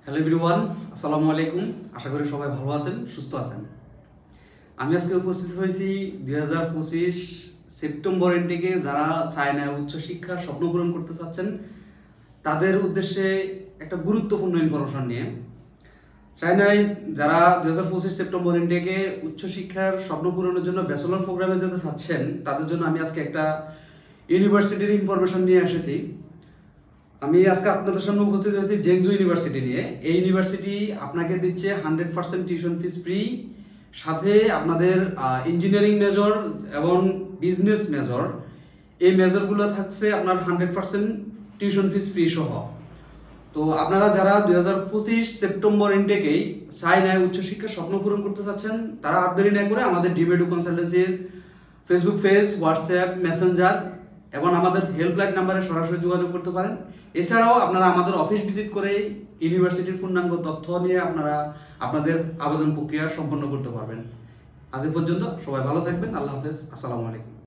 Hello everyone, আসসালামু আলাইকুম। আশা করি সবাই ভালো আছেন, সুস্থ আছেন। আমি আজকে উপস্থিত হয়েছি 2025 সেপ্টেম্বর ইনটেকে যারা চায়নায় উচ্চশিক্ষার স্বপ্ন পূরণ করতে চাচ্ছেন তাদের উদ্দেশ্যে একটা গুরুত্বপূর্ণ ইনফরমেশন নিয়ে। চায়নায় যারা 2025 সেপ্টেম্বর ইনটেকে উচ্চশিক্ষার স্বপ্ন পূরণের জন্য ব্যাচেলর প্রোগ্রামে যেতে চাচ্ছেন তাদের জন্য আমি আজকে একটা ইউনিভার্সিটির ইনফরমেশন নিয়ে এসেছি। আমি আজকে আপনাদের সামনে উপস্থিত হয়েছি জেংজু ইউনিভার্সিটি নিয়ে। এই ইউনিভার্সিটি আপনাকে দিচ্ছে 100% টিউশন ফিস ফ্রি, সাথে আপনাদের ইঞ্জিনিয়ারিং মেজর এবং বিজনেস মেজর, এই মেজরগুলো থাকছে আপনার 100% টিউশন ফিস ফ্রি সহ। তো আপনারা যারা 2025 সেপ্টেম্বর ইনটেকেই চায়নায় উচ্চশিক্ষার স্বপ্ন পূরণ করতে চাচ্ছেন তারা আর দেরি না করে আমাদের ডিবেডু কনসালটেন্সির ফেসবুক পেজ, হোয়াটসঅ্যাপ, মেসেঞ্জার এবং আমাদের হেল্পলাইন নাম্বারে সরাসরি যোগাযোগ করতে পারেন। এছাড়াও আপনারা আমাদের অফিস ভিজিট করে ইউনিভার্সিটির পূর্ণাঙ্গ তথ্য নিয়ে আপনারা আপনাদের আবেদন প্রক্রিয়া সম্পন্ন করতে পারবেন। আজ এ পর্যন্ত সবাই ভালো থাকবেন। আল্লাহ হাফেজ, আসসালামু আলাইকুম।